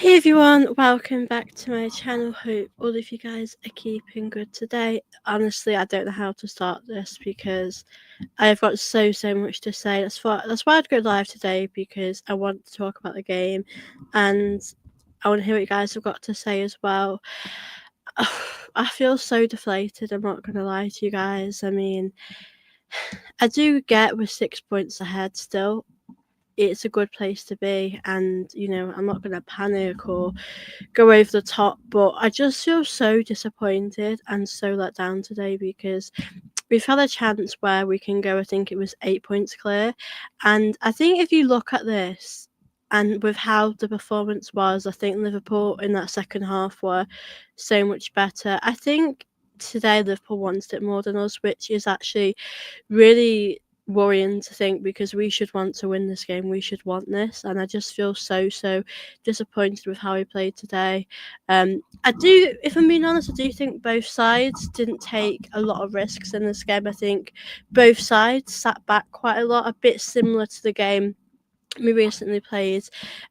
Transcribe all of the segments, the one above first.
Hey everyone, welcome back to my channel. Hope all of you guys are keeping good today. Honestly, I don't know how to start this because I've got so much to say. That's why I'd go live today, because I want to talk about the game and I want to hear what you guys have got to say as well. I feel so deflated, I'm not going to lie to you guys. I mean, I do get we're 6 points ahead still. It's a good place to be, and I'm not going to panic or go over the top, but I just feel so disappointed and so let down today because we've had a chance where we can go, I think it was 8 points clear, and I think if you look at this and with how the performance was, I think Liverpool in that second half were so much better. I think today Liverpool wants it more than us, which is actually really worrying to think, because we should want to win this game. We should want this, and I just feel so disappointed with how we played today. I do, if I'm being honest, I do think both sides didn't take a lot of risks in this game. I think both sides sat back quite a lot, a bit similar to the game we recently played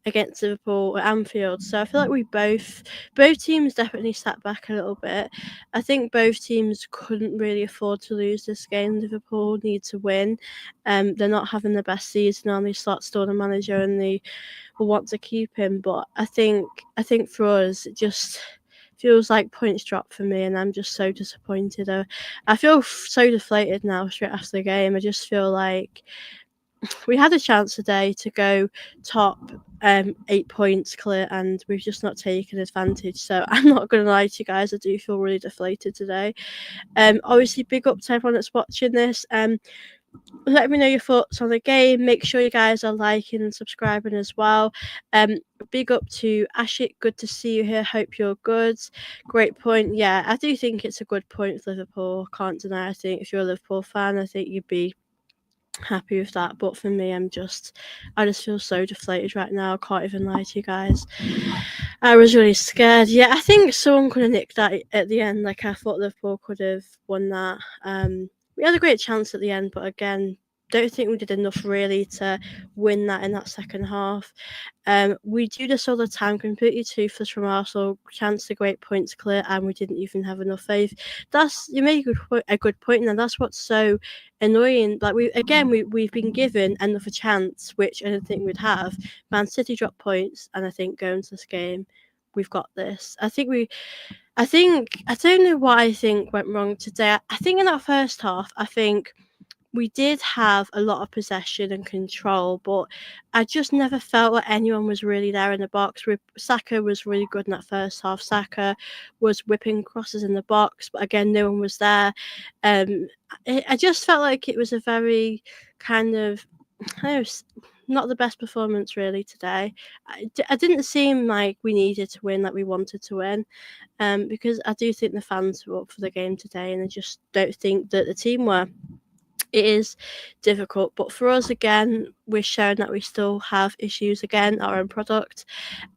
against Liverpool at Anfield. So I feel like both teams definitely sat back a little bit. I think both teams couldn't really afford to lose this game. Liverpool need to win. They're not having the best season on. They start still the manager and they will want to keep him. But I think for us, it just feels like points drop for me, and I'm just so disappointed. I feel so deflated now straight after the game. I just feel like we had a chance today to go top 8 points clear, and we've just not taken advantage. So I'm not going to lie to you guys, I do feel really deflated today. Obviously, big up to everyone that's watching this. Let me know your thoughts on the game. Make sure you guys are liking and subscribing as well. Big up to Ashik, good to see you here. Hope you're good. Great point. Yeah, I do think it's a good point with Liverpool. Can't deny. I think if you're a Liverpool fan, I think you'd be happy with that. But for me, I just feel so deflated right now. I can't even lie to you guys. I was really scared. Yeah, I think someone could have nicked that at the end. Like, I thought Liverpool could have won that. We had a great chance at the end, but again, don't think we did enough really to win that in that second half. We do this all the time, completely toothless from Arsenal, chance to great points clear, and we didn't even have enough faith. You make a good point, and that's what's so annoying. Like, we've been given another chance, which I didn't think we'd have. Man City dropped points, and I think going to this game, we've got this. I don't know what I think went wrong today. I think in that first half, I think we did have a lot of possession and control, but I just never felt like anyone was really there in the box. Saka was really good in that first half. Saka was whipping crosses in the box, but again, no one was there. I just felt like it was a very kind of, I don't know, not the best performance really today. I didn't seem like we needed to win, like we wanted to win, because I do think the fans were up for the game today, and I just don't think that the team were. It is difficult, but for us, again, we're showing that we still have issues again, our own product.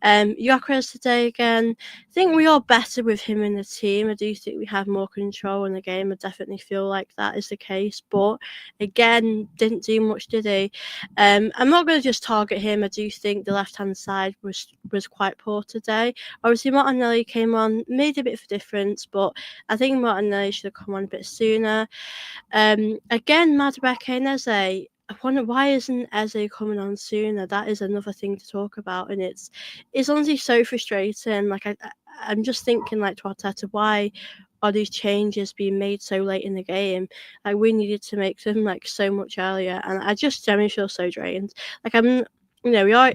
Gyökeres today, again, I think we are better with him in the team. I do think we have more control in the game. I definitely feel like that is the case, but again, didn't do much, did he? I'm not going to just target him. I do think the left-hand side was quite poor today. Obviously, Martinelli came on, made a bit of a difference, but I think Martinelli should have come on a bit sooner. Again, Madueke and Eze, I wonder why isn't Eze coming on sooner? That is another thing to talk about, and it's honestly so frustrating. Like, I'm just thinking, like, to Arteta, why are these changes being made so late in the game? Like, we needed to make them like so much earlier, and I just generally feel so drained. Like,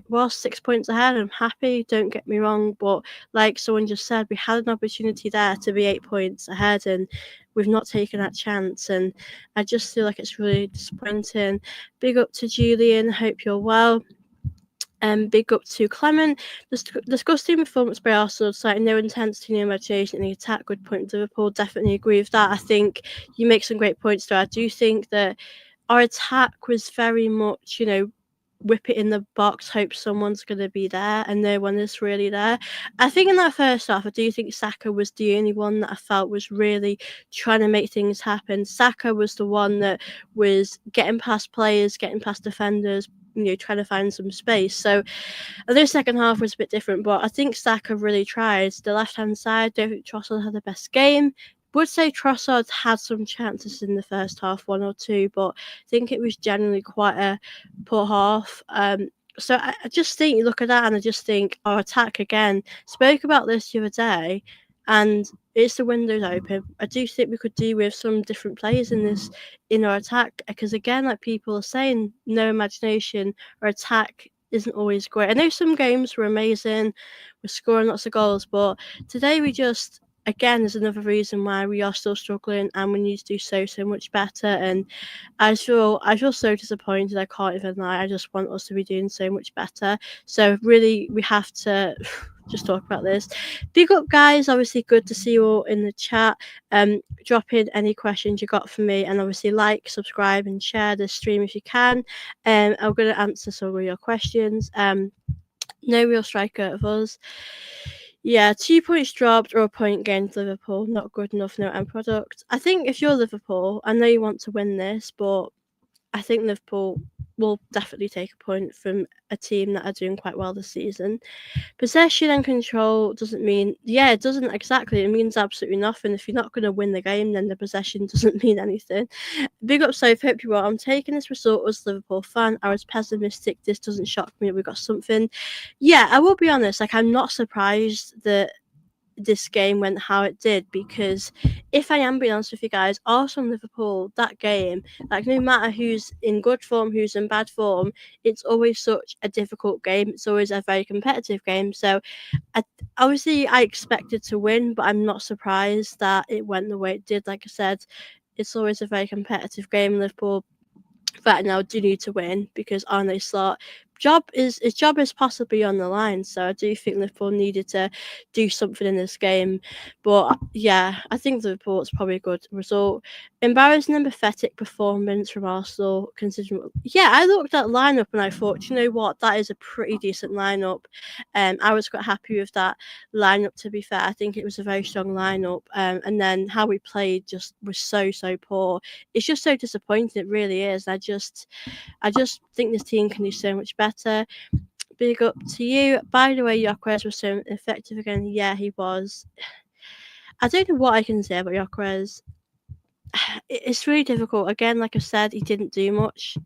we're 6 points ahead. I'm happy, don't get me wrong, but like someone just said, we had an opportunity there to be 8 points ahead, and we've not taken that chance, and I just feel like it's really disappointing. Big up to Julian, hope you're well. Big up to Clement. Disgusting performance by Arsenal, citing no intensity, no imagination in the attack. Good point to Liverpool. Definitely agree with that. I think you make some great points there. I do think that our attack was very much, whip it in the box, hope someone's going to be there, and no one is really there. I think in that first half, I do think Saka was the only one that I felt was really trying to make things happen. Saka was the one that was getting past players, getting past defenders, trying to find some space. So I know second half was a bit different, but I think Saka really tried. The left-hand side, don't think Trossard had the best game. Would say Trossard had some chances in the first half, 1 or 2, but I think it was generally quite a poor half. So I just think you look at that and I just think our attack again. Spoke about this the other day, and it's the windows open. I do think we could do with some different players in our attack because again, like people are saying, no imagination. Our attack isn't always great. I know some games were amazing, we're scoring lots of goals, but today we just again is another reason why we are still struggling and we need to do so much better. And I feel so disappointed. I can't even lie. I just want us to be doing so much better. So really, we have to just talk about this. Big up, guys. Obviously, good to see you all in the chat. Drop in any questions you got for me, and obviously like, subscribe, and share this stream if you can. I'm going to answer some of your questions. No real striker of us. Yeah, 2 points dropped or a point gained to Liverpool. Not good enough, no end product. I think if you're Liverpool, I know you want to win this, but I think Liverpool will definitely take a point from a team that are doing quite well this season. Possession and control doesn't mean, it doesn't exactly. It means absolutely nothing. If you're not going to win the game, then the possession doesn't mean anything. Big up, Sophie. Hope you well. I'm taking this result as a Liverpool fan. I was pessimistic. This doesn't shock me. We got something. Yeah, I will be honest. Like, I'm not surprised that this game went how it did, because if I am being honest with you guys, Arsenal and Liverpool, that game, like no matter who's in good form, who's in bad form, it's always such a difficult game. It's always a very competitive game. So obviously I expected to win, but I'm not surprised that it went the way it did. Like I said, it's always a very competitive game. Liverpool right now do need to win because Arne Slot his job is possibly on the line. So I do think Liverpool needed to do something in this game. But yeah, I think Liverpool is probably a good result. Embarrassing and pathetic performance from Arsenal considering. Yeah, I looked at the lineup and I thought, you know what, that is a pretty decent lineup. I was quite happy with that lineup, to be fair. I think it was a very strong lineup. And then how we played just was so poor. It's just so disappointing, it really is. I just think this team can do so much better. Big up to you. By the way, Gyökeres was so effective again. Yeah, he was. I don't know what I can say about Gyökeres. It's really difficult. Again, like I said, he didn't do much.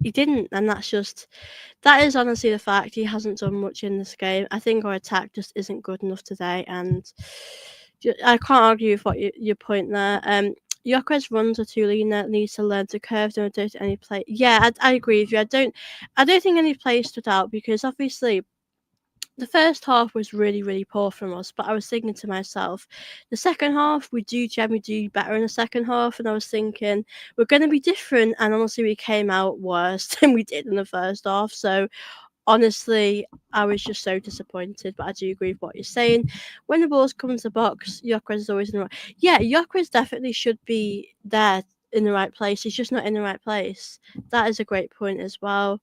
He didn't, and that is honestly the fact. He hasn't done much in this game. I think our attack just isn't good enough today, and I can't argue with your point there. Gyökeres runs are too lean. Needs to learn to curve. Don't do any play. Yeah, I agree with you. I don't think any play stood out because obviously the first half was really poor from us. But I was thinking to myself, the second half we do generally do better in the second half, and I was thinking we're going to be different. And honestly, we came out worse than we did in the first half. So honestly, I was just so disappointed, but I do agree with what you're saying. When the balls come to the box, Gyökeres is always in the right. Yeah, Gyökeres definitely should be there in the right place. He's just not in the right place. That is a great point as well.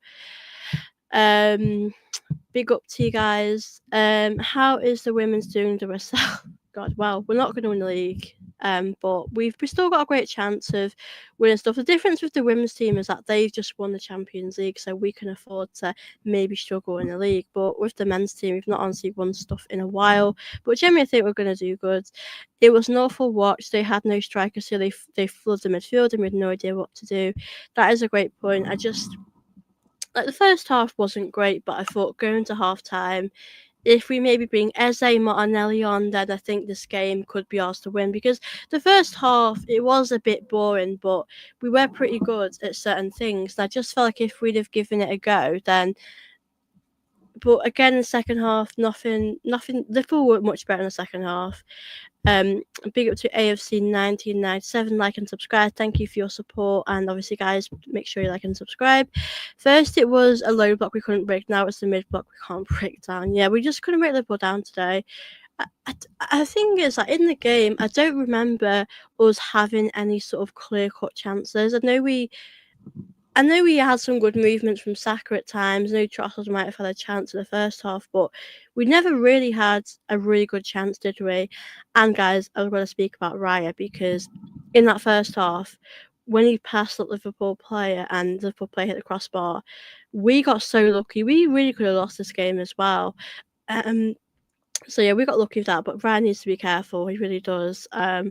Big up to you guys. How is the women's doing the result? God, well, we're not going to win the league. But we've still got a great chance of winning stuff. The difference with the women's team is that they've just won the Champions League, so we can afford to maybe struggle in the league. But with the men's team, we've not honestly won stuff in a while. But generally, I think we're going to do good. It was an awful watch. They had no strikers, so they flooded the midfield and we had no idea what to do. That is a great point. Like the first half wasn't great, but I thought going to half time, if we maybe bring Eze Martinelli on, then I think this game could be ours to win, because the first half it was a bit boring, but we were pretty good at certain things. And I just felt like if we'd have given it a go, then. But again, in the second half, nothing. Liverpool were much better in the second half. Big up to AFC 1997. Like and subscribe. Thank you for your support, and obviously, guys, make sure you like and subscribe. First, it was a low block we couldn't break. Now it's the mid block we can't break down. Yeah, we just couldn't break Liverpool down today. I think it's like in the game, I don't remember us having any sort of clear cut chances. I know we had some good movements from Saka at times. I know Trossard might have had a chance in the first half, but we never really had a really good chance, did we? And guys, I was going to speak about Raya, because in that first half, when he passed the Liverpool player and the Liverpool player hit the crossbar, we got so lucky. We really could have lost this game as well. So yeah, we got lucky with that, but Ryan needs to be careful. He really does. I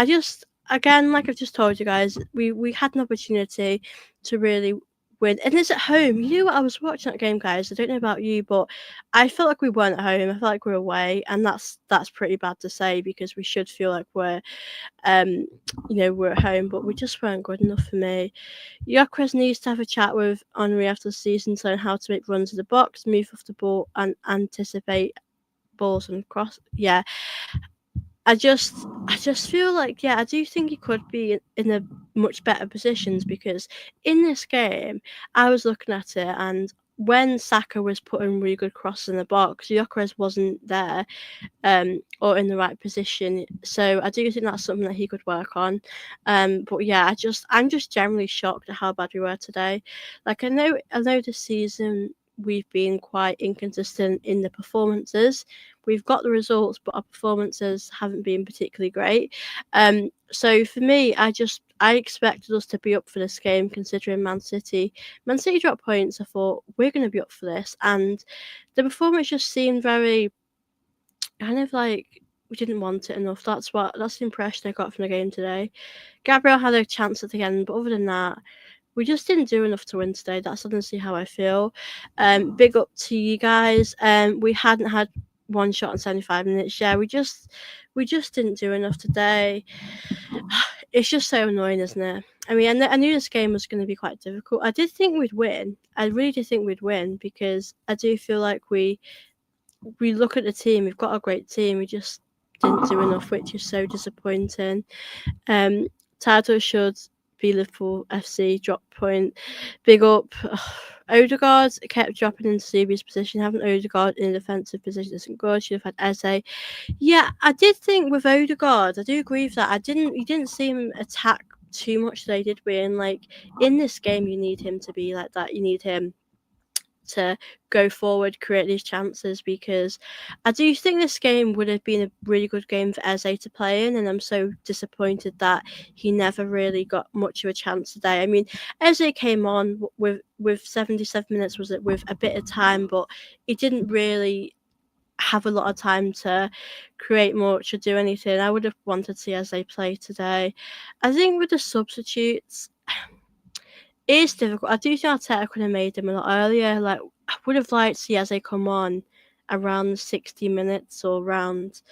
just, again, like I've just told you guys, we had an opportunity to really win, and it's at home. You know what? I was watching that game, guys. I don't know about you, but I felt like we weren't at home. I felt like we were away, and that's pretty bad to say because we should feel like we're at home, but we just weren't good enough for me. Gyökeres needs to have a chat with Henry after the season to learn how to make runs in the box, move off the ball, and anticipate balls and cross. Yeah, I just feel like I do think he could be in a much better positions because in this game I was looking at it and when Saka was putting really good crosses in the box, Gyökeres wasn't there or in the right position. So I do think that's something that he could work on. But yeah, I'm just generally shocked at how bad we were today. Like I know this season we've been quite inconsistent in the performances. We've got the results, but our performances haven't been particularly great. So for me, I expected us to be up for this game considering Man City. Man City dropped points. I thought we're going to be up for this, and the performance just seemed very kind of like we didn't want it enough. That's the impression I got from the game today. Gabriel had a chance at the end, but other than that, we just didn't do enough to win today. That's honestly how I feel. Big up to you guys. We hadn't had one shot in 75 minutes. Yeah, we just didn't do enough today. It's just so annoying, isn't it? I mean, I knew this game was going to be quite difficult. I did think we'd win. I really did think we'd win because I do feel like we look at the team. We've got a great team. We just didn't do enough, which is so disappointing. Title should be Liverpool FC drop point. Big up. Odegaard kept dropping into Sebia's position. Having Odegaard in a defensive position isn't good. Should have had Eze. Yeah, I did think with Odegaard, I do agree with that. You didn't see him attack too much today, did we? And like in this game, you need him to be like that. You need him to go forward, create these chances, because I do think this game would have been a really good game for Eze to play in, and I'm so disappointed that he never really got much of a chance today. I mean, Eze came on with 77 minutes, was it, with a bit of time, but he didn't really have a lot of time to create much or do anything. I would have wanted to see Eze play today. I think with the substitutes, it is difficult. I do think Arteta could have made them a lot earlier. Like I would have liked to see Eze come on around 60 minutes or around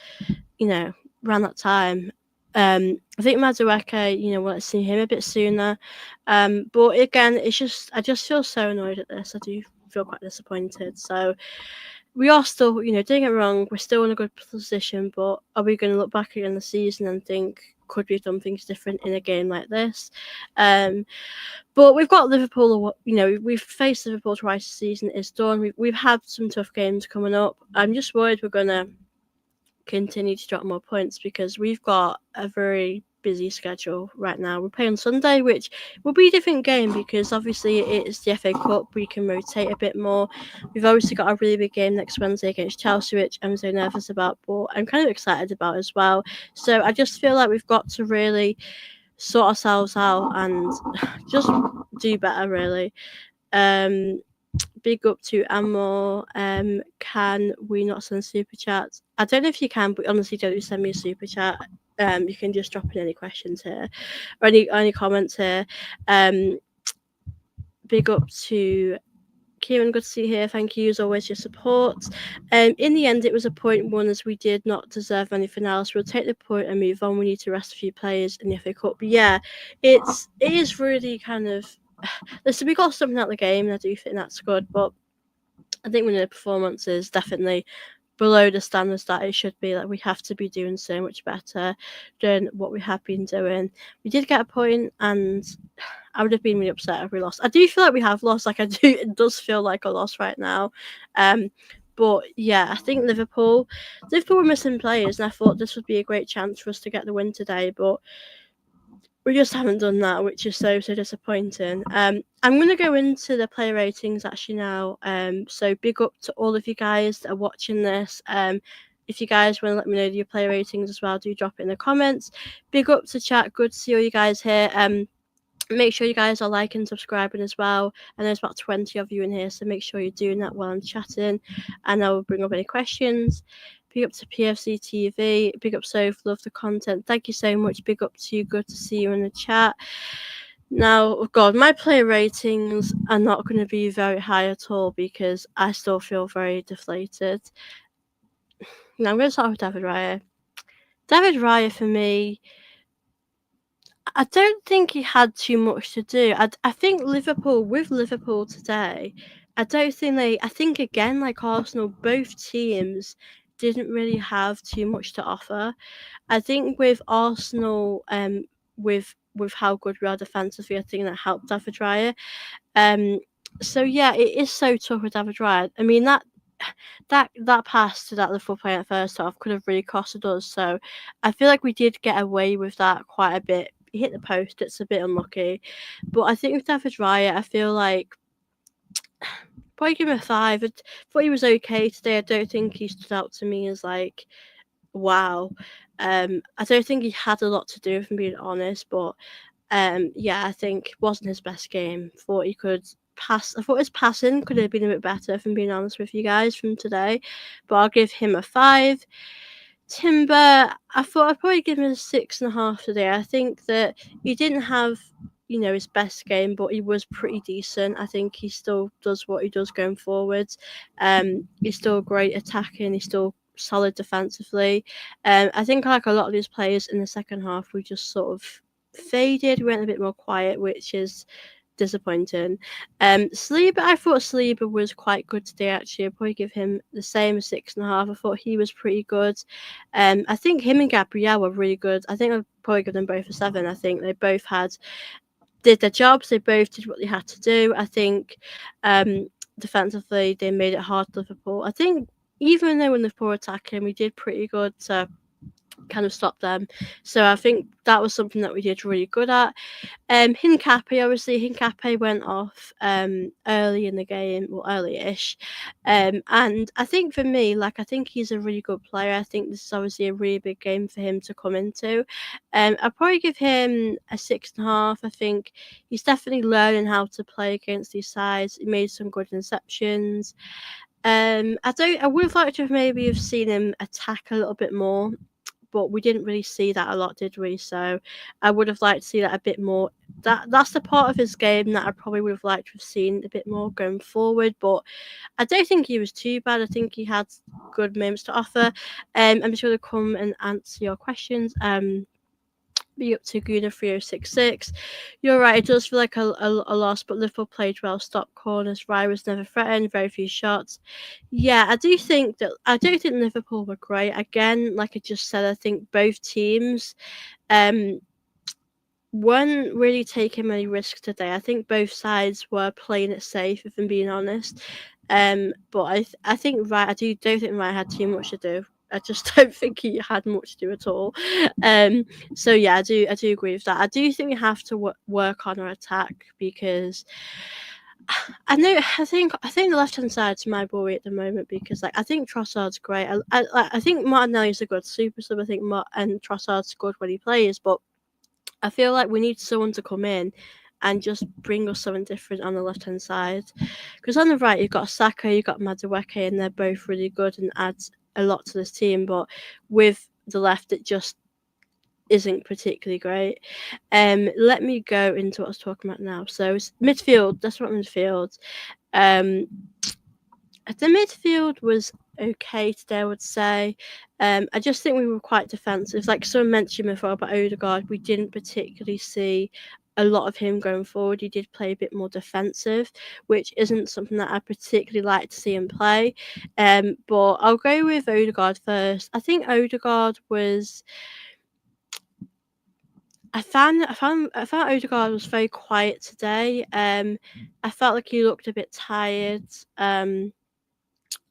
that time. I think Madueke, want to see him a bit sooner. But again, I just feel so annoyed at this. I do feel quite disappointed. So we are still, don't get me wrong, we're still in a good position, but are we going to look back again the season and think, could we have done things different in a game like this? But we've got Liverpool, we've faced Liverpool twice this season. It's done. We've had some tough games coming up. I'm just worried we're going to continue to drop more points because we've got a very busy schedule right now. We're playing on Sunday, which will be a different game because obviously it's the FA Cup. We can rotate a bit more. We've obviously got a really big game next Wednesday against Chelsea, which I'm so nervous about, but I'm kind of excited about as well. So I just feel like we've got to really sort ourselves out and just do better, really. Big up to Amor. Can we not send super chats? I don't know if you can, but honestly, don't send me a super chat. You can just drop in any questions here or any comments here. Big up to Kieran, good to see you here. Thank you as always, your support. In the end, it was a point won as we did not deserve anything else. We'll take the point and move on. We need to rest a few players in the FA Cup. But yeah, it is really kind of. Listen, we got something out of the game, and I do think that's good. But I think winning the performance is definitely below the standards that it should be. Like we have to be doing so much better than what we have been doing. We did get a point, and I would have been really upset if we lost. I do feel like we have lost. Like it does feel like a loss right now. But yeah, I think Liverpool were missing players, and I thought this would be a great chance for us to get the win today. But we just haven't done that, which is so disappointing. I'm going to go into the player ratings actually now. So big up to all of you guys that are watching this. If you guys want to let me know your player ratings as well, do drop it in the comments. Big up to chat. Good to see all you guys here. Make sure you guys are liking and subscribing as well. And there's about 20 of you in here, so make sure you're doing that while I'm chatting, and I will bring up any questions. Big up to PFC TV. Big up Soph, love the content. Thank you so much. Big up to you. Good to see you in the chat. Now, oh God, my player ratings are not going to be very high at all because I still feel very deflated. Now, I'm going to start with David Raya. David Raya, for me, I don't think he had too much to do. I think with Liverpool today, I don't think I think again, like Arsenal, both teams didn't really have too much to offer. I think with Arsenal, with how good we are defensively, I think that helped David Raya. So yeah, it is so tough with David Raya. I mean that pass to that Liverpool player at first half could have really costed us. So I feel like we did get away with that quite a bit. He hit the post, it's a bit unlucky. But I think with David Raya, I feel like probably give him a 5. I thought he was okay today. I don't think he stood out to me as like wow. I don't think he had a lot to do, if I'm being honest, but yeah, I think it wasn't his best game. Thought he could pass. I thought his passing could have been a bit better, if I'm being honest with you guys, from today. But I'll give him a 5. Timber, I thought I'd probably give him a 6.5 today. I think that he didn't have, his best game, but he was pretty decent. I think he still does what he does going forwards. He's still great attacking. He's still solid defensively. I think like a lot of these players in the second half, we just sort of faded. We went a bit more quiet, which is disappointing. Saliba, I thought Saliba was quite good today. Actually, I'd probably give him the same, 6.5. I thought he was pretty good. I think him and Gabriel were really good. I think I'd probably give them both a 7. I think they both did their jobs. They both did what they had to do. I think defensively they made it hard to Liverpool. I think even though when Liverpool were attacking, we did pretty good to kind of stop them. So I think that was something that we did really good at. Hincapié went off early in the game, well, early-ish. And I think for me, I think he's a really good player. I think this is obviously a really big game for him to come into. I'd probably give him a 6.5. I think he's definitely learning how to play against these sides. He made some good interceptions. I would have liked to have maybe have seen him attack a little bit more, but we didn't really see that a lot, did we? So I would have liked to see that a bit more. That's the part of his game that I probably would have liked to have seen a bit more going forward. But I don't think he was too bad. I think he had good moments to offer. I'm just going to come and answer your questions. Be up to Guna 3066. You're right, it does feel like a loss, but Liverpool played well, stopped corners, Raya was never threatened, very few shots. Yeah, I don't think Liverpool were great. Again, like I just said, I think both teams weren't really taking many risks today. I think both sides were playing it safe, if I'm being honest. But I think I don't think Ryan had too much to do. I just don't think he had much to do at all. So yeah, I do agree with that. I do think we have to work on our attack because I think the left hand side's my worry at the moment because I think Trossard's great. I think Martinelli's a good super sub. I think and Trossard's good when he plays, but I feel like we need someone to come in and just bring us something different on the left hand side. Because on the right, you've got Saka, you've got Madueke, and they're both really good and adds a lot to this team. But with the left, it just isn't particularly great. Let me go into what I was talking about now. So midfield, that's what midfield. The midfield was okay today, I would say. I just think we were quite defensive. Like someone mentioned before about Odegaard, we didn't particularly see a lot of him going forward. He did play a bit more defensive, which isn't something that I particularly like to see him play. But I'll go with Odegaard first. I think Odegaard was. I found Odegaard was very quiet today. I felt like he looked a bit tired. I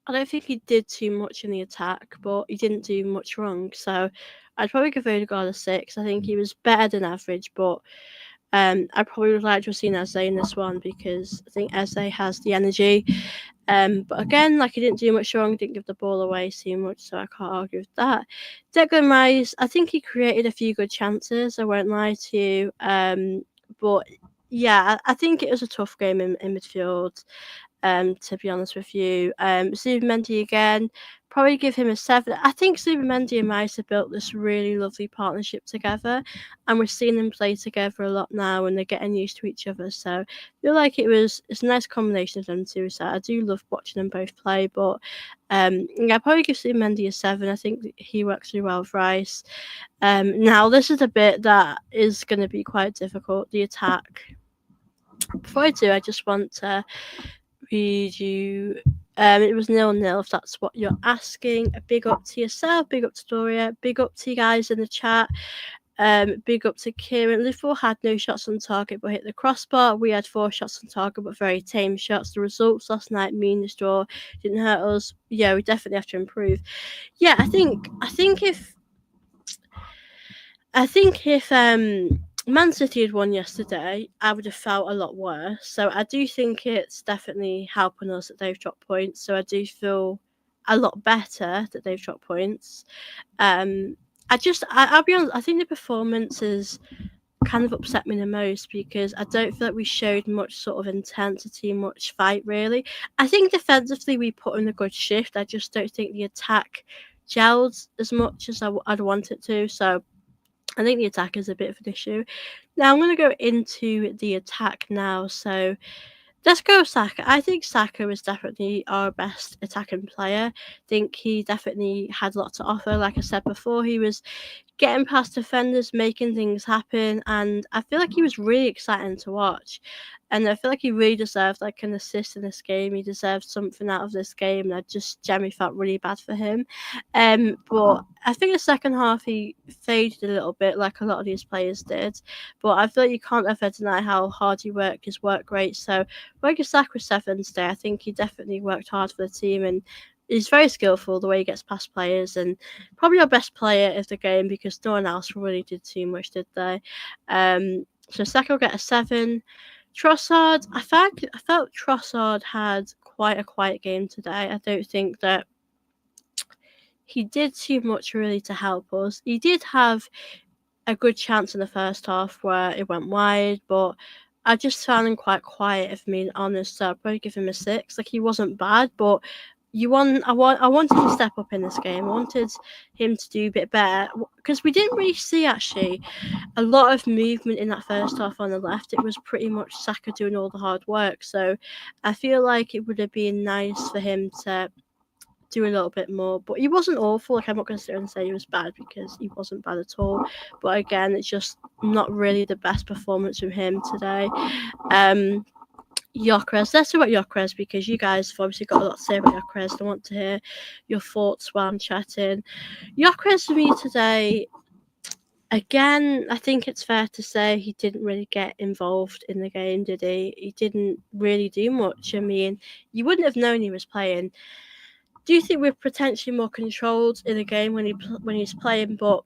don't think he did too much in the attack, but he didn't do much wrong. So I'd probably give Odegaard a 6. I think he was better than average, but I probably would like to have seen Eze in this one because I think Eze has the energy. But again, he didn't do much wrong, didn't give the ball away too much, so I can't argue with that. Declan Rice, I think he created a few good chances, I won't lie to you. But Yeah, I think it was a tough game in midfield. To be honest with you, Zubimendi again, probably give him a 7. I think Zubimendi and Rice have built this really lovely partnership together, and we're seeing them play together a lot now, and they're getting used to each other. So I feel like it's a nice combination of them two. So I do love watching them both play, but yeah, I'd probably give Zubimendi a 7. I think he works really well with Rice. Now this is a bit that is going to be quite difficult. The attack. Before I do, I just want to read you. It was 0-0, if that's what you're asking. A big up to yourself, big up to Doria, big up to you guys in the chat. Big up to Kieran. Liverpool had no shots on target but hit the crossbar. We had 4 shots on target but very tame shots. The results last night mean this draw didn't hurt us. Yeah, we definitely have to improve. Yeah, I think if Man City had won yesterday, I would have felt a lot worse. So I do think it's definitely helping us that they've dropped points. So I do feel a lot better that they've dropped points. I'll be honest, I think the performances kind of upset me the most because I don't feel like we showed much sort of intensity, much fight really. I think defensively we put in a good shift. I just don't think the attack gelled as much as I'd want it to. So I think the attack is a bit of an issue. Now I'm going to go into the attack now. So let's go Saka. I think Saka was definitely our best attacking player. I think he definitely had a lot to offer. Like I said before, he was getting past defenders, making things happen, and I feel like he was really exciting to watch. And I feel like he really deserved like an assist in this game. He deserved something out of this game, and I just generally felt really bad for him. But I think the second half he faded a little bit, like a lot of these players did. But I feel like you can't ever deny how hard he worked. His work rate. So Saka was 7 today. I think he definitely worked hard for the team and he's very skillful the way he gets past players and probably our best player of the game because no one else really did too much, did they? So Saka will get a 7. Trossard, I felt Trossard had quite a quiet game today. I don't think that he did too much really to help us. He did have a good chance in the first half where it went wide, but I just found him quite quiet, if I'm being honest. So I'd probably give him a 6. Like he wasn't bad, but I wanted to step up in this game. I wanted him to do a bit better because we didn't really see actually a lot of movement in that first half on the left. It was pretty much Saka doing all the hard work. So I feel like it would have been nice for him to do a little bit more, but he wasn't awful. Like I'm not going to sit and say he was bad because he wasn't bad at all. But again, it's just not really the best performance from him today. Gyökeres, let's talk about Gyökeres because you guys have obviously got a lot to say about Gyökeres. I want to hear your thoughts while I'm chatting. Gyökeres for me today, again, I think it's fair to say he didn't really get involved in the game, did he? He didn't really do much. I mean, you wouldn't have known he was playing. Do you think we're potentially more controlled in the game when he's playing? But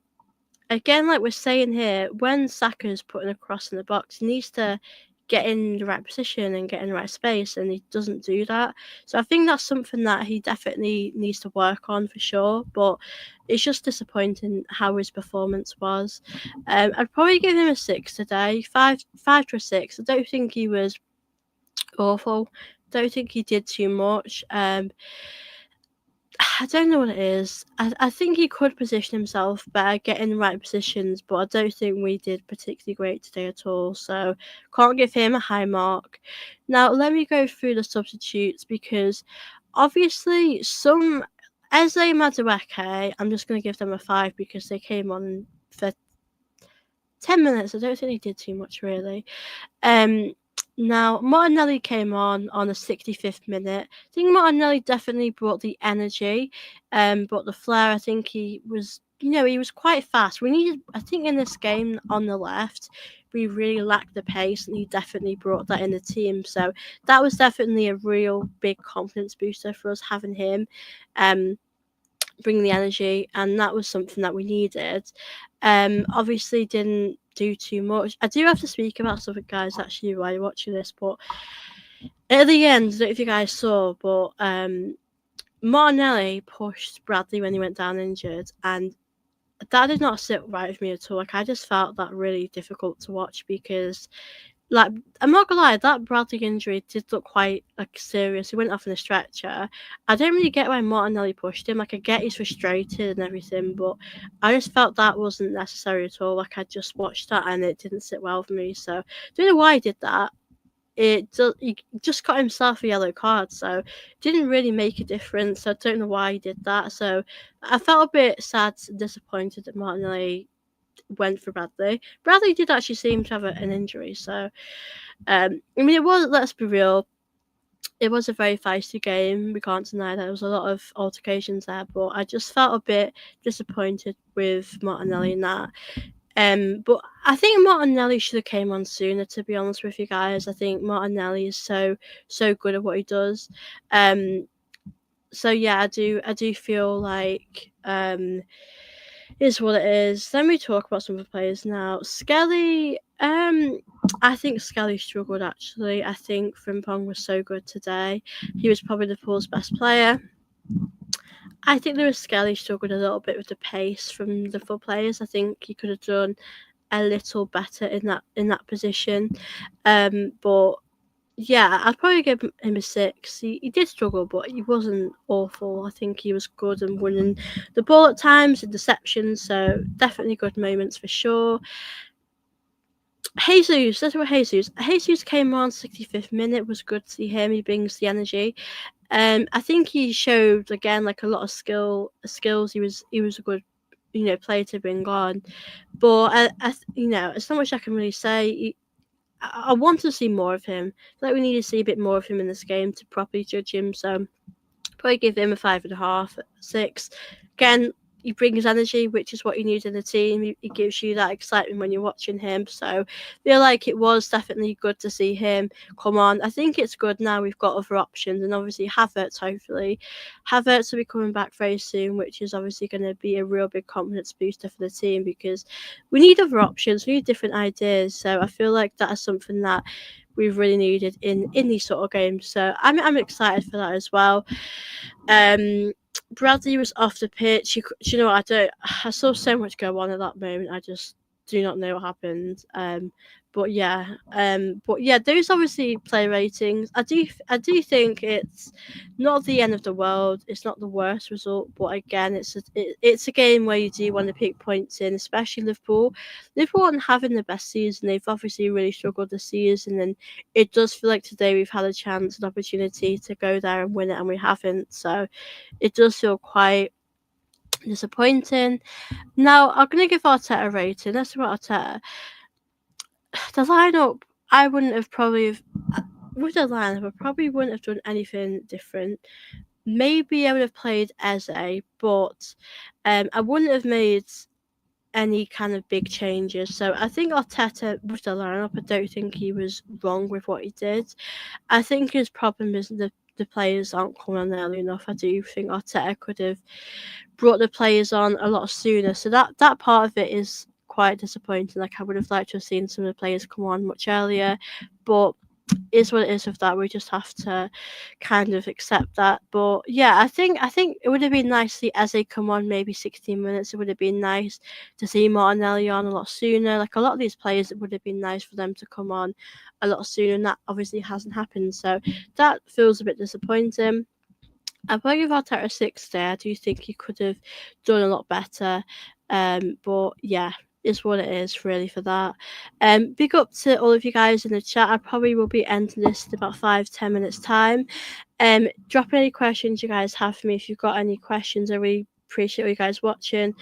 again, like we're saying here, when Saka's putting a cross in the box, he needs to get in the right position and get in the right space, and he doesn't do that. So I think that's something that he definitely needs to work on for sure. But it's just disappointing how his performance was. I'd probably give him a 6 today, five to a 6. I don't think he was awful. Don't think he did too much. I don't know what it is. I think he could position himself better, get in the right positions, but I don't think we did particularly great today at all. So can't give him a high mark. Now let me go through the substitutes because obviously some Eze Madueke, I'm just going to give them a 5 because they came on for 10 minutes. I don't think they did too much really. Now, Martinelli came on the 65th minute. I think Martinelli definitely brought the energy, brought the flair. I think he was quite fast. I think in this game on the left, we really lacked the pace, and he definitely brought that in the team. So that was definitely a real big confidence booster for us having him. Bring the energy, and that was something that we needed. Obviously didn't do too much. I do have to speak about something, guys, actually, while you're watching this, but at the end, I don't know if you guys saw, but Martinelli pushed Bradley when he went down injured, and that did not sit right with me at all. Like, I just felt that really difficult to watch because like, I'm not gonna lie, that Bradley injury did look quite like serious. He went off in a stretcher. I don't really get why Martinelli pushed him. Like, I get he's frustrated and everything, but I just felt that wasn't necessary at all. Like, I just watched that and it didn't sit well with me. So I don't know why he did that. He just got himself a yellow card, so it didn't really make a difference. I don't know why he did that. So I felt a bit sad and disappointed that Martinelli went for Bradley. Bradley did actually seem to have an injury, so I mean, it was. Let's be real. It was a very feisty game. We can't deny that there was a lot of altercations there, but I just felt a bit disappointed with Martinelli in that. But I think Martinelli should have came on sooner. To be honest with you guys, I think Martinelli is so good at what he does. So yeah, I do feel like is what it is. Let me talk about some of the players now. Skelly, I think Skelly struggled actually. I think Frimpong was so good today. He was probably Liverpool's best player. I think Lewis Skelly struggled a little bit with the pace from the full players. I think he could have done a little better in that position. But yeah, I'd probably give him a 6. He did struggle, but he wasn't awful. I think he was good and winning the ball at times, interceptions, so definitely good moments for sure. Jesus, let's talk about Jesus. Jesus came on 65th minute, was good to see him. He brings the energy. I think he showed again like a lot of skills. He was a good, player to bring on. But there's not much I can really say. I want to see more of him. I feel like we need to see a bit more of him in this game to properly judge him. So probably give him a 5.5, 6. Again, he brings energy, which is what you need in the team. He gives you that excitement when you're watching him. So I feel like it was definitely good to see him come on. I think it's good now we've got other options, and obviously Havertz, hopefully. Havertz will be coming back very soon, which is obviously going to be a real big confidence booster for the team because we need other options, we need different ideas. So I feel like that is something that we've really needed in these sort of games. So I'm excited for that as well. Bradley was off the pitch. You know, I saw so much go on at that moment. I just do not know what happened. But yeah, those obviously play ratings. I do think it's not the end of the world. It's not the worst result, but again, it's a game where you do want to pick points in, especially Liverpool. Liverpool aren't having the best season. They've obviously really struggled this season, and it does feel like today we've had a chance, an opportunity to go there and win it, and we haven't. So it does feel quite disappointing. Now, I'm going to give Arteta a rating. Let's talk about Arteta. The lineup, I wouldn't have probably... With the lineup, I probably wouldn't have done anything different. Maybe I would have played Eze, but I wouldn't have made any kind of big changes. So I think Arteta with the lineup, I don't think he was wrong with what he did. I think his problem is the players aren't coming on early enough. I do think Arteta could have brought the players on a lot sooner. So that part of it is quite disappointing. Like, I would have liked to have seen some of the players come on much earlier, but is what it is with that. We just have to kind of accept that. But yeah, I think it would have been nice to see Eze come on maybe 16 minutes. It would have been nice to see Martinelli on a lot sooner. Like, a lot of these players, it would have been nice for them to come on a lot sooner, and that obviously hasn't happened. So that feels a bit disappointing. I'd probably give Arteta a 6 there. I do think he could have done a lot better. But yeah, is what it is really for that. Big up to all of you guys in the chat. I probably will be ending this in about 5-10 minutes time. Drop any questions you guys have for me if you've got any questions. I really appreciate all you guys watching,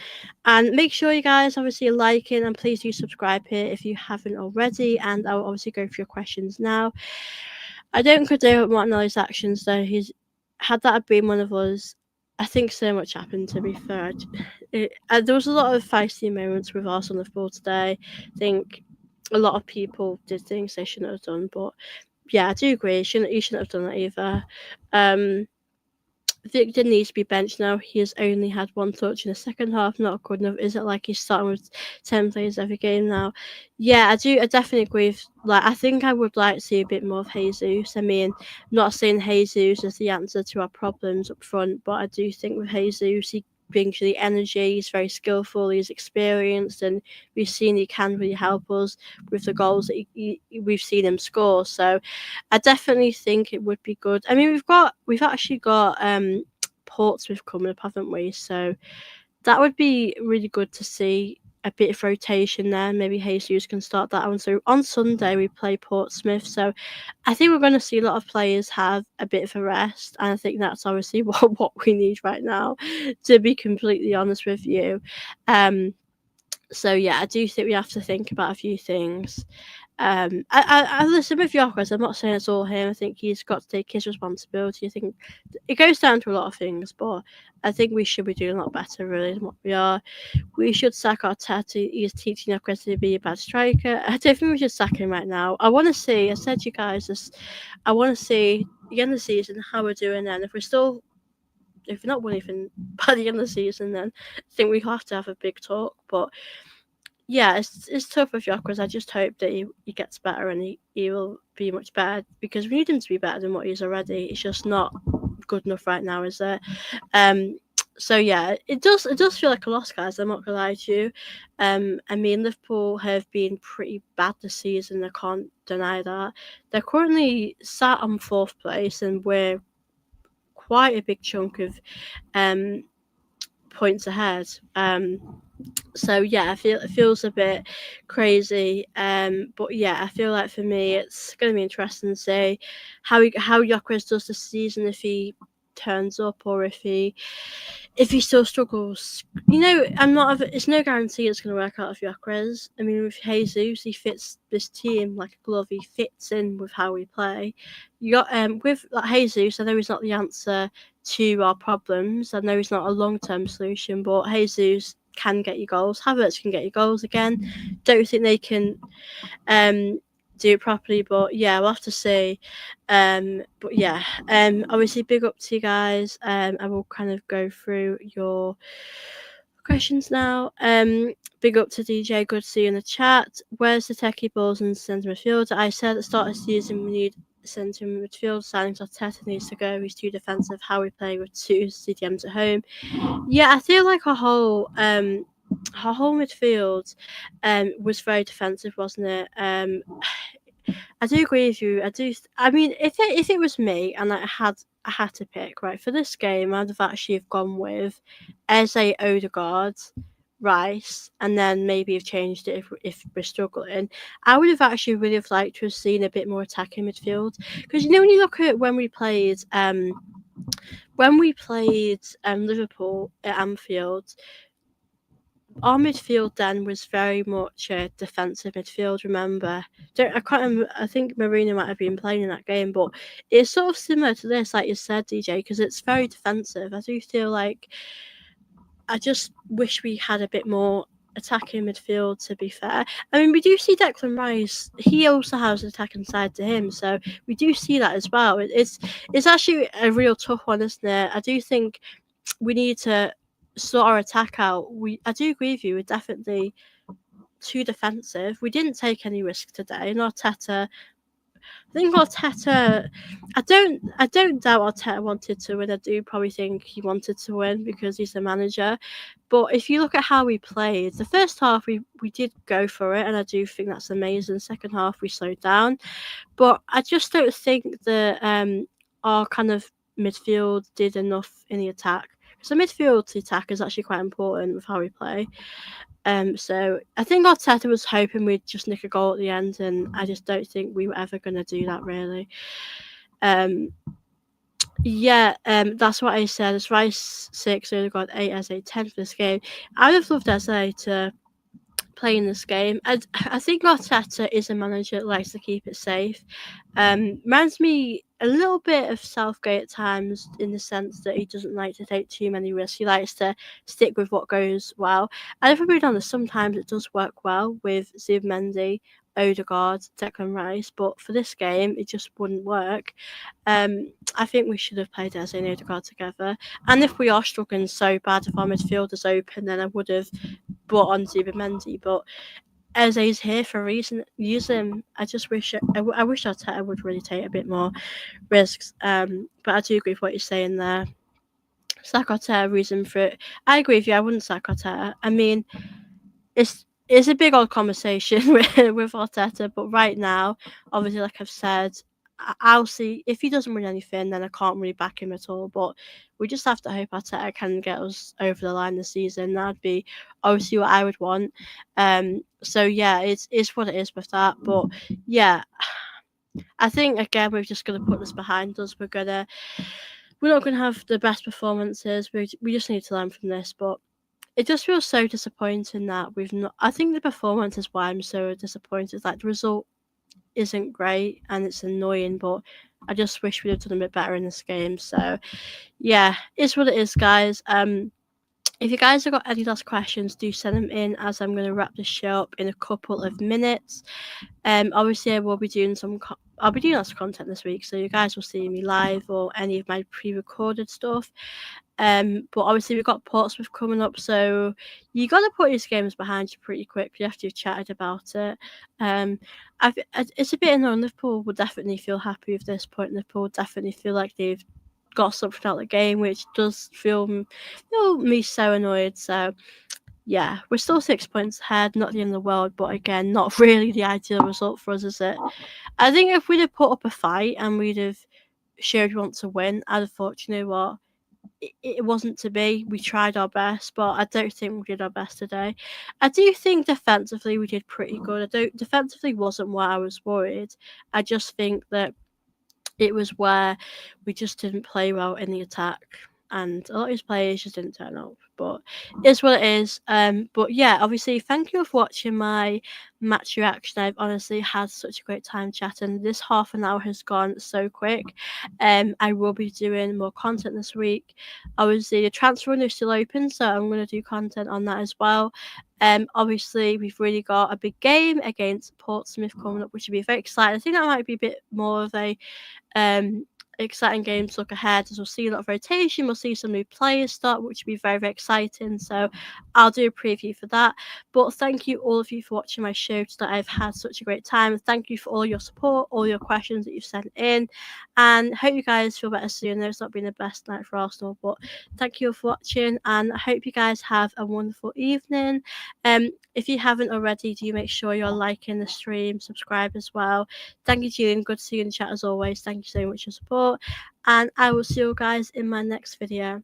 and make sure you guys obviously are liking, and please do subscribe here if you haven't already, and I'll obviously go through your questions now. I don't condone Martinelli's actions though. Had that been one of us, I think so much happened, to be fair. There was a lot of feisty moments with Arsenal Liverpool today. I think a lot of people did things they shouldn't have done, but yeah, I do agree. You shouldn't have done that either. Victor needs to be benched now. He has only had one touch in the second half. Not good enough. Is it like he's starting with 10 players every game now? Yeah, I do. I definitely agree with, I think I would like to see a bit more of Jesus. I mean, I'm not saying Jesus is the answer to our problems up front, but I do think with Jesus, he brings you the energy. He's very skillful. He's experienced, and we've seen he can really help us with the goals that we've seen him score. So I definitely think it would be good. I mean, we've actually got Portsmouth coming up, haven't we? So that would be really good to see a bit of rotation there. Maybe Jesus can start that one. So on Sunday we play Portsmouth. So I think we're going to see a lot of players have a bit of a rest, and I think that's obviously what we need right now, to be completely honest with you. So yeah, I do think we have to think about a few things. I listen with Yokeres. I'm not saying it's all him. I think he's got to take his responsibility. I think it goes down to a lot of things, but I think we should be doing a lot better really than what we are. We should sack Arteta. He's teaching Yokeres to be a bad striker. I don't think we should sack him right now. I want to see. I said to you guys this. I want to see the end of the season how we're doing then. If we're not winning by the end of the season, then I think we have to have a big talk. But yeah, it's tough with Yokeres. I just hope that he gets better and he will be much better, because we need him to be better than what he is already. It's just not good enough right now, is it? So yeah, it does feel like a loss, guys. I'm not gonna lie to you. I mean, Liverpool have been pretty bad this season. I can't deny that. They're currently sat on 4th place, and we're quite a big chunk of points ahead. So yeah, it feels a bit crazy. But yeah, I feel like for me it's going to be interesting to see how Yokeres does this season, if he turns up or if he still struggles. You know, it's no guarantee it's going to work out with Yokeres. I mean, with Jesus, he fits this team like a glove. He fits in with how we play. With like Jesus, I know he's not the answer to our problems. I know he's not a long-term solution, but Jesus can get you goals. Havertz can get you goals again. Don't think they can do it properly, but yeah, we'll have to see. But yeah, obviously big up to you guys. I will kind of go through your questions now. Big up to DJ, good to see you in the chat. Where's the techie balls and centre midfield? I said at the start of the season we need centre midfield. Signings Arteta needs to go. He's too defensive. How we play with 2 CDMs at home. Yeah, I feel like our whole midfield was very defensive, wasn't it? I do agree with you. I mean, if it was me and I had to pick right for this game, I'd have actually have gone with Eze, Odegaard, Rice, and then maybe have changed it if we're struggling. I would have actually really have liked to have seen a bit more attacking midfield, because you know when you look at when we played Liverpool at Anfield, our midfield then was very much a defensive midfield. Remember, I can't remember. I think Marina might have been playing in that game, but it's sort of similar to this, like you said, DJ, because it's very defensive. I do feel like I just wish we had a bit more attacking midfield, to be fair. I mean, we do see Declan Rice. He also has an attacking side to him, so we do see that as well. It's actually a real tough one, isn't it? I do think we need to sort our attack out. I do agree with you. We're definitely too defensive. We didn't take any risk today. And Arteta, I don't doubt Arteta wanted to win. I do probably think he wanted to win because he's the manager. But if you look at how we played, the first half we did go for it, and I do think that's amazing. Second half we slowed down, but I just don't think that our kind of midfield did enough in the attack. So midfield to attack is actually quite important with how we play. So I think Arteta was hoping we'd just nick a goal at the end, and I just don't think we were ever going to do that really. That's what I said. It's Rice 6, Odegaard 8, Eze 10 for this game. I would have loved Eze to play in this game. I think Arteta is a manager that likes to keep it safe. Reminds me a little bit of Southgate at times, in the sense that he doesn't like to take too many risks. He likes to stick with what goes well. And if we're honest, sometimes it does work well with Zubimendi, Odegaard, Declan Rice, but for this game it just wouldn't work. I think we should have played Eze and Odegaard together. And if we are struggling so bad, if our midfield is open, then I would have brought on Zubimendi, but Eze's here for a reason. Use him. I just wish I wish Arteta would really take a bit more risks. But I do agree with what you're saying there. sack Arteta, reason for it. I agree with you. I wouldn't sack Arteta. I mean, it's a big old conversation with Arteta, but right now, obviously, like I've said, I'll see if he doesn't win anything, then I can't really back him at all. But we just have to hope Arteta can get us over the line this season. That'd be obviously what I would want. So yeah, it's what it is with that. But yeah, I think again we're just gonna put this behind us. We're not gonna have the best performances. We just need to learn from this. But it just feels so disappointing that we've not. I think the performance is why I'm so disappointed. Like the result isn't great and it's annoying, but I just wish we'd have done a bit better in this game. So yeah, it's what it is, guys. If you guys have got any last questions, do send them in, as I'm going to wrap this show up in a couple of minutes. Obviously, I will be doing I'll be doing lots of content this week, so you guys will see me live or any of my pre-recorded stuff. But obviously we've got Portsmouth coming up, so you got to put these games behind you pretty quickly after you've chatted about it. It's a bit annoying. Liverpool will definitely feel happy with this point. Liverpool definitely feel like they've got something out of the game, which does feel me so annoyed. So yeah, we're still 6 points ahead, not the end of the world, but again, not really the ideal result for us, is it? I think if we'd have put up a fight and we'd have showed we want to win, I'd have thought, you know what, it wasn't to be. We tried our best, but I don't think we did our best today. I do think defensively we did pretty good. Defensively wasn't where I was worried. I just think that it was where we just didn't play well in the attack, and a lot of his players just didn't turn up. But it's what it is. But yeah, obviously, thank you for watching my match reaction. I've honestly had such a great time chatting. This half an hour has gone so quick. I will be doing more content this week. Obviously, the transfer window is still open, so I'm going to do content on that as well. Obviously, we've really got a big game against Portsmouth coming up, which will be very exciting. I think that might be a bit more of a exciting game to look ahead, as we'll see a lot of rotation. We'll see some new players start, which will be very, very exciting. So I'll do a preview for that. But thank you all of you for watching my show today. I've had such a great time. Thank you for all your support, all your questions that you've sent in, and hope you guys feel better soon. I know it's not been the best night for Arsenal, but thank you all for watching, and I hope you guys have a wonderful evening. If you haven't already, do make sure you're liking the stream, subscribe as well. Thank you, Julian. Good to see you in the chat as always. Thank you so much for your support. And I will see you guys in my next video.